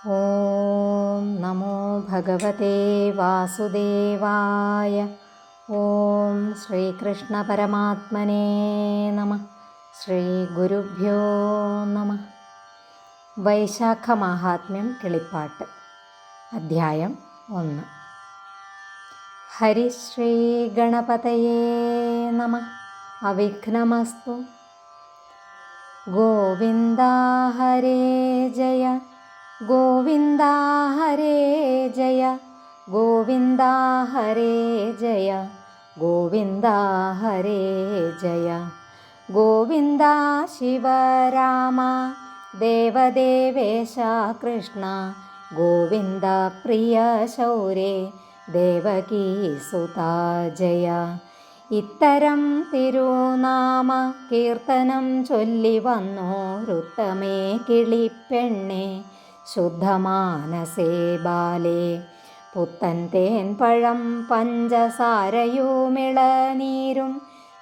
ഓം നമോ ഭഗവതേ വാസുദേവായ. ഓം ശ്രീകൃഷ്ണ പരമാത്മനേ നമഃ. ശ്രീ ഗുരുഭ്യോ നമഃ. വൈശാഖ മാഹാത്മ്യം കിളിപ്പാട്ട്. അധ്യായം 1. ഹരിശ്രീ ഗണപതയേ നമഃ. അവിഘ്നമസ്തു. ഗോവിന്ദ ഹരേ ജയ, ഗോവിന്ദ ഹരേ ജയ, ഗോവിന്ദ ഹരേ ജയ, ഗോവിന്ദ ഹരേ ജയ. ഗോവിന്ദ ശിവരാമ ദേവദേവേശ കൃഷ്ണ, ഗോവിന്ദ പ്രിയ ശൗരേ ദേവകീസുതാ ജയ. ഇത്തരം തിരുനാമ കീർത്തനം ചൊല്ലി വന്നോരുത്തമേ കിളിപ്പെണ്ണെ, ശുദ്ധമാനസേ ബാലേ. പുത്തൻ തേൻ പഴം പഞ്ചസാരയുമിളനീരും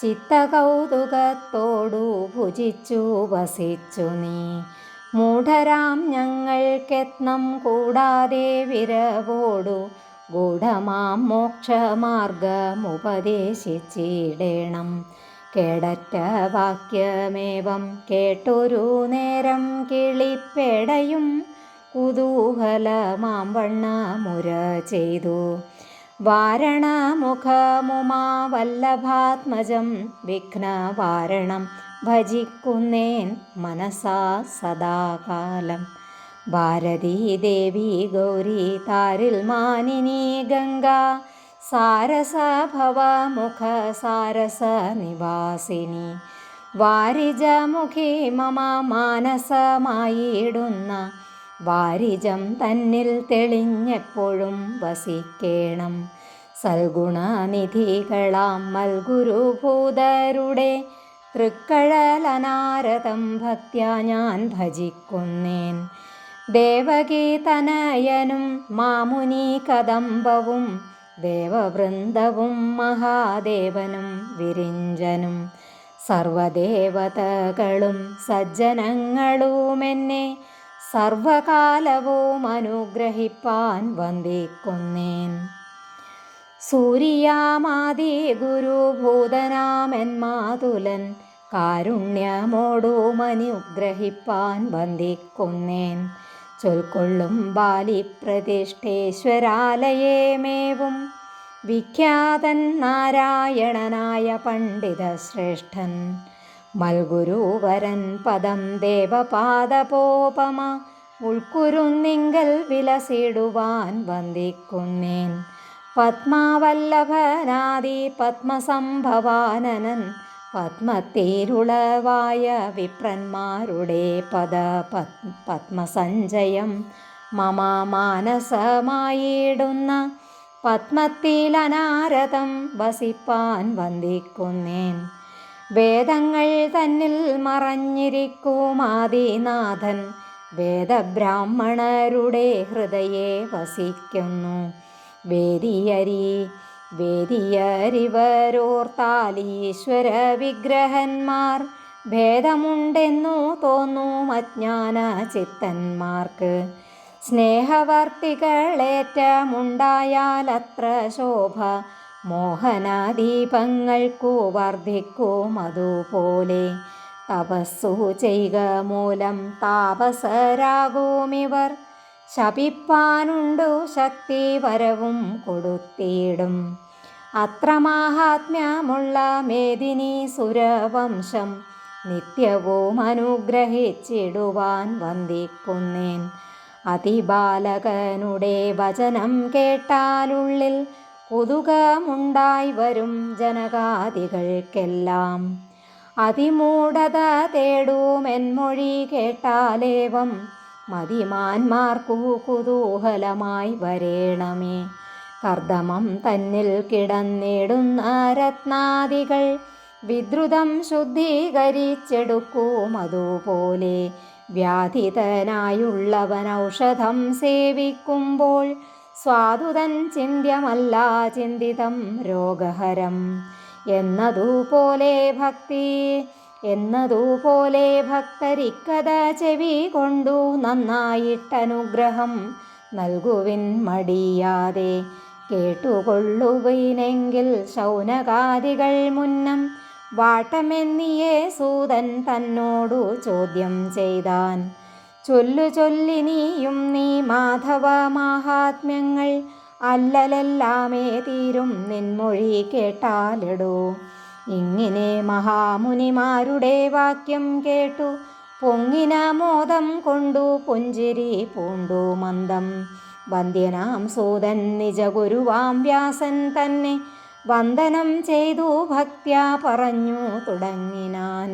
ചിത്തകൗതുകത്തോടു ഭുജിച്ചു വസിച്ചു നീ. മൂഢരാം ഞങ്ങൾക്കെത്നം കൂടാതെ വിരവോടു ഗൂഢമാം മോക്ഷമാർഗമുപദേശിച്ചിടേണം. കേടറ്റ വാക്യമേവം കേട്ടൊരു നേരം കിളിപ്പേടയും കുതൂഹലമാം വണ്ണമുര ചെയ്തു. വാരണമുഖമുമാ വല്ലഭാത്മജം വിഘ്നവാരണം ഭജിക്കുന്നേൻ മനസാ സദാകാലം. ഭാരതീ ദേവി ഗൗരി താരിൽ മാനിനി ഗംഗ, സാരസഭവമുഖ സാരസ നിവാസിനി. വാരിജമുഖി മമ മാനസമായിടുന്ന വാരിജം തന്നിൽ തെളിഞ്ഞെപ്പോഴും വസിക്കേണം. സൽഗുണനിധികളാം മൽഗുരുഭൂതരുടെ തൃക്കഴലനാരതം ഭക്ത്യാ ഞാൻ ഭജിക്കുന്നേൻ. ദേവകീ തനയനും മാമുനി കദംബവും ദേവവൃന്ദവും മഹാദേവനും വിരിഞ്ചനും സർവദേവതകളും സജ്ജനങ്ങളുമെന്നെ സർവകാലവും അനുഗ്രഹിപ്പാൻ വന്ദിക്കുന്നേൻ. സൂര്യാമാദി ഗുരുഭൂതനാമെന്മാതുലൻ കാരുണ്യമോടുമനുഗ്രഹിപ്പാൻ വന്ദിക്കുന്നേൻ. ചൊൽക്കൊള്ളും ബാലിപ്രതിഷ്ഠേശ്വരാലയമേവും വിഖ്യാതൻ നാരായണനായ പണ്ഡിതശ്രേഷ്ഠൻ. മൽഗുരുവരൻ പദം ദേവപാദപോപമ ഉൾക്കുരുന്നിങ്കൽ വിലസിടുവാൻ വന്ദിക്കുന്നേൻ. പത്മാവല്ലഭനാദി പത്മസംഭവാനനൻ പത്മത്തിലുളവായ വിപ്രന്മാരുടെ പത്മസഞ്ചയം മമ മാനസമായിടുന്ന പത്മത്തിലനാരതം വസിപ്പാൻ വന്ദിക്കുന്നേൻ. വേദങ്ങൾ തന്നിൽ മറഞ്ഞിരിക്കുമാദിനാഥൻ വേദബ്രാഹ്മണരുടെ ഹൃദയെ വസിക്കുന്നു. വേദിയരിവരോർത്താലീശ്വര വിഗ്രഹന്മാർ ഭേദമുണ്ടെന്നു തോന്നും അജ്ഞാന ചിത്തന്മാർക്ക്. സ്നേഹവർത്തികളേറ്റമുണ്ടായാലത്ര ശോഭ മോഹനദീപങ്ങൾക്കു വർദ്ധിക്കും. അതുപോലെ തപസ്സു ചെയ്യുക മൂലം താപസരാകുമിവർ. ശപിപ്പാനുണ്ടു ശക്തി വരവും കൊടുത്തിടും. അത്ര മാഹാത്മ്യമുള്ള മേദിനി സുരവംശം നിത്യവും അനുഗ്രഹിച്ചിടുവാൻ വന്ദിക്കുന്നേൻ. അതിബാലകനുടെ വചനം കേട്ടാലുള്ളിൽ കുതുകമുണ്ടായി വരും ജനകാദികൾക്കെല്ലാം. അതിമൂഢത തേടുമെന്മൊഴി കേട്ടാലേവം മതിമാന്മാർക്കു കുതൂഹലമായി വരേണമേ. കർദമം തന്നിൽ കിടന്നിടുന്ന രത്നാദികൾ വിദ്രുതം ശുദ്ധീകരിച്ചെടുക്കും. അതുപോലെ വ്യാധിതനായുള്ളവൻ ഔഷധം സേവിക്കുമ്പോൾ സ്വാദുതൻ ചിന്ത്യമല്ല ചിന്തിതം രോഗഹരം എന്നതുപോലെ ഭക്തി എന്നതുപോലെ ഭക്തരിക്കഥ ചെവി കൊണ്ടു നന്നായിട്ടനുഗ്രഹം നൽകുവിൻ മടിയാതെ. കേട്ടുകൊള്ളുവിനെങ്കിൽ ശൗനകാദികൾ മുന്നം വാട്ടമെന്നിയേ സൂതൻ തന്നോടു ചോദ്യം ചെയ്താൻ. ചൊല്ലിനിയും നീ മാധവ മാഹാത്മ്യങ്ങൾ, അല്ലലെല്ലാമേ തീരും നിൻമൊഴി കേട്ടാലെടോ. ഇങ്ങനെ മഹാമുനിമാരുടെ വാക്യം കേട്ടു പൊങ്ങിന മോദം കൊണ്ടു പുഞ്ചിരി പൂണ്ടു മന്ദം. വന്ദ്യനാം സൂതൻ നിജഗുരുവാം വ്യാസൻ തന്നെ വന്ദനം ചെയ്തു ഭക്ത്യാ പറഞ്ഞു തുടങ്ങിനാൻ.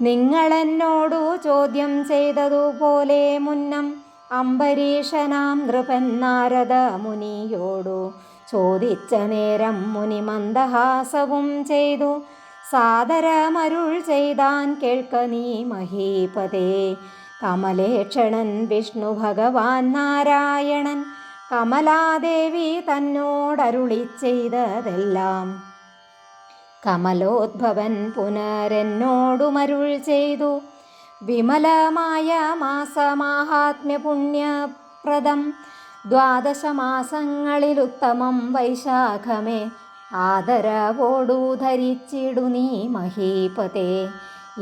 നിങ്ങളെന്നോടു ചോദ്യം ചെയ്തതുപോലെ മുന്നം അംബരീഷനാം നൃപൻ നാരദ മുനിയോടു ചോദിച്ച നേരം മുനി മന്ദഹാസവും ചെയ്തു സാദരമരുൾ ചെയ്താൻ. കേൾക്ക നീ മഹീപതേ, കമലേക്ഷണൻ വിഷ്ണു ഭഗവാൻ നാരായണൻ കമലാദേവി തന്നോടരുളി ചെയ്തതെല്ലാം. കമലോദ്ഭവൻ പുനരെന്നോടുമരുൾ ചെയ്തു. വിമലമായ മാസമാഹാത്മ്യ പുണ്യപ്രദം 12 മാസങ്ങളിലുത്തമം വൈശാഖമേ, ആദരവോടു ധരിച്ചിടു നീ മഹീപതേ.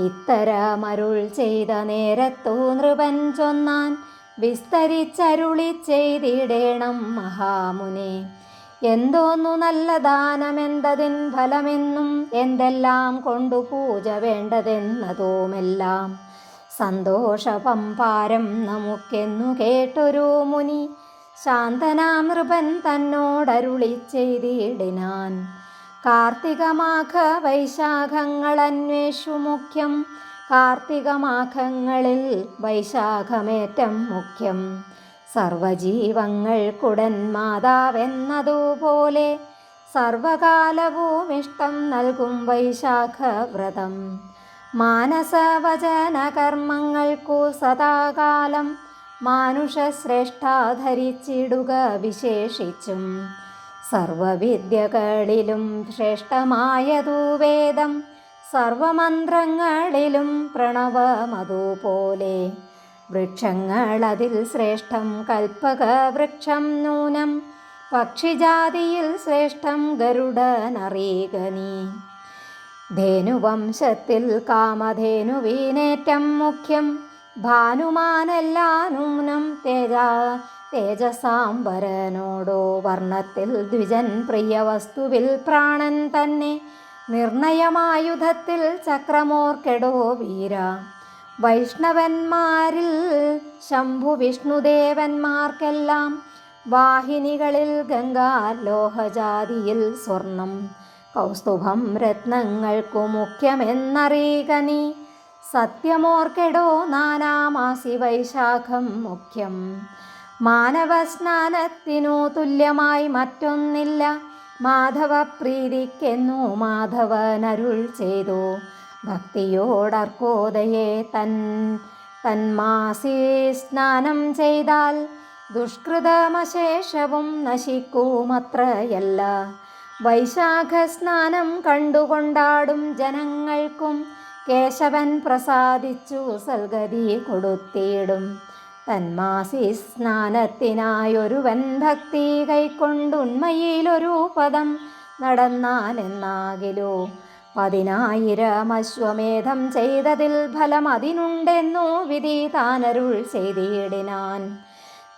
ഇത്തരമരുൾ ചെയ്ത നേരത്തു നൃപൻ ചൊന്നാൻ. വിസ്തരിച്ചരുളി ചെയ്തിടേണം മഹാമുനെ. എന്തോന്നു നല്ല ദാനമെന്തതിൻ ഫലമെന്നും എന്തെല്ലാം കൊണ്ടു പൂജ വേണ്ടതെന്നതുമെല്ലാം സന്തോഷപംപാരം നമുക്കെന്നു കേട്ടൊരു മുനി ശാന്തനാം നൃപൻ തന്നോടരുളി ചെയ്തിടിനാൻ. കാർത്തികമാഘ വൈശാഖങ്ങളന്വേഷു മുഖ്യം, കാർത്തികമാഘങ്ങളിൽ വൈശാഖമേറ്റം മുഖ്യം. സർവജീവങ്ങൾക്കുടൻ മാതാവെന്നതുപോലെ സർവകാലവും ഇഷ്ടം നൽകും വൈശാഖവ്രതം. മാനസവചന കർമ്മങ്ങൾക്കു സദാകാലം മാനുഷശ്രേഷ്ഠ ധരിച്ചിടുക വിശേഷിച്ചും. സർവവിദ്യകളിലും ശ്രേഷ്ഠമായതു വേദം, സർവമന്ത്രങ്ങളിലും പ്രണവമതുപോലെ. വൃക്ഷങ്ങളതിൽ ശ്രേഷ്ഠം കൽപ്പകവൃക്ഷം നൂനം, പക്ഷിജാതിയിൽ ശ്രേഷ്ഠം ഗരുഡനറിയുക നീ. ധേനുവംശത്തിൽ കാമധേനുവിനേറ്റം മുഖ്യം, ഭാനുമാനെല്ലാ നൂനം തേജസാംബരനോടോ. വർണ്ണത്തിൽ ദ്വിജൻ പ്രിയവസ്തുവിൽ പ്രാണൻ തന്നെ, നിർണയമായുധത്തിൽ ചക്രമോർക്കെടോ വീര. വൈഷ്ണവന്മാരിൽ ശംഭു വിഷ്ണുദേവന്മാർക്കെല്ലാം വാഹിനികളിൽ ഗംഗാലോഹജാതിയിൽ സ്വർണം, കൗസ്തുഭം രത്നങ്ങൾക്കു മുഖ്യമെന്നറിയുക നീ. സത്യമോർക്കെടോ നാനാമാസി വൈശാഖം മുഖ്യം. മാനവസ്നാനത്തിനു തുല്യമായി മറ്റൊന്നില്ല, മാധവപ്രീതിക്കെന്നു മാധവനരുൾ ചെയ്തു. ഭക്തിയോടർക്കോദയെ തന്മാസി സ്നാനം ചെയ്താൽ ദുഷ്കൃതമശേഷവും നശിക്കുമത്രയല്ല. വൈശാഖ സ്നാനം കണ്ടുകൊണ്ടാടും ജനങ്ങൾക്കും കേശവൻ പ്രസാദിച്ചു സൽഗതി കൊടുത്തിടും. തന്മാസി സ്നാനത്തിനായൊരുവൻ ഭക്തി കൈക്കൊണ്ടുണ്മയിലൊരു പദം നടന്നാലെന്നാകിലോ. 10,000 അശ്വമേധം ചെയ്തതിൽ ഫലം അതിനുണ്ടെന്നു വിധി താനരുൾ ചെയ്തിടിനാൻ.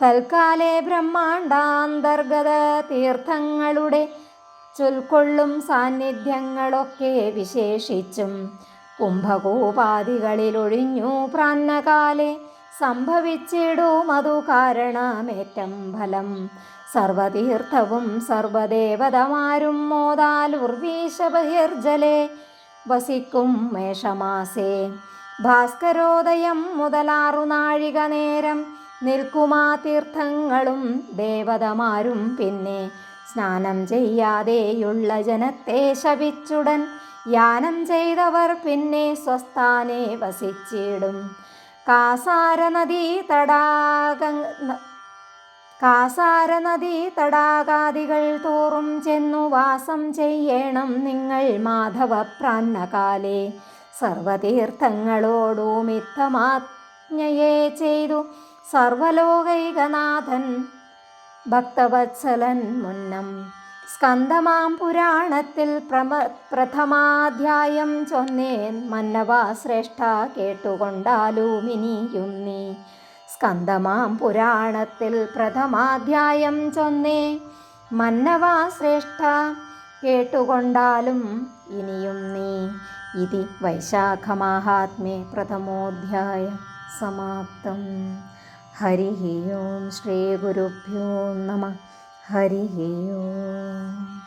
തൽക്കാലേ ബ്രഹ്മാണ്ടാന്തർഗത തീർത്ഥങ്ങളുടെ ചൊൽക്കൊള്ളും സാന്നിധ്യങ്ങളൊക്കെ വിശേഷിച്ചും കുംഭകൂപാദികളിലൊഴിഞ്ഞു പ്രാന്നകാലെ സംഭവിച്ചിടും അതു കാരണമേറ്റം ഫലം. സർവതീർത്ഥവും സർവദേവതമാരും മോദാൽ ഉർവീശബഹിർജലേ വസിക്കും മേഷമാസേ. ഭാസ്കരോദയം മുതലാറു നാഴിക നേരം നിൽക്കുമാ തീർത്ഥങ്ങളും ദേവതമാരും പിന്നെ സ്നാനം ചെയ്യാതെയുള്ള ജനത്തെ ശപിച്ചുടൻ യാനം ചെയ്തവർ പിന്നെ സ്വസ്ഥാനെ വസിച്ചിടും. കാസാരനദീ തടാകാദികൾ തോറും ചെന്നു വാസം ചെയ്യണം നിങ്ങൾ മാധവ പ്രാന്നകാലേ. സർവതീർത്ഥങ്ങളോടും ഇത്തമാജ്ഞയെ ചെയ്തു സർവലോകൈകനാഥൻ ഭക്തവത്സലൻ മുന്നം. സ്കന്ദമാം പുരാണത്തിൽ പ്രഥമാധ്യായം ചൊന്നേൻ മന്നവാ ശ്രേഷ്ഠ കേട്ടുകൊണ്ടാലുമിനിയും നീ. സ്കന്ദമാം പുരാണത്തിൽ പ്രഥമാധ്യായം ചൊന്നേ മന്നവാ ശ്രേഷ്ഠ കേട്ടുകൊണ്ടാലും ഇനിയും നീ. ഇതി വൈശാഖമാഹാത്മ്യേ പ്രഥമോധ്യായ സമാപ്തം. ഹരി ഓം ശ്രീ ഗുരുഭ്യോ നമഃ. ഹരി ഓം.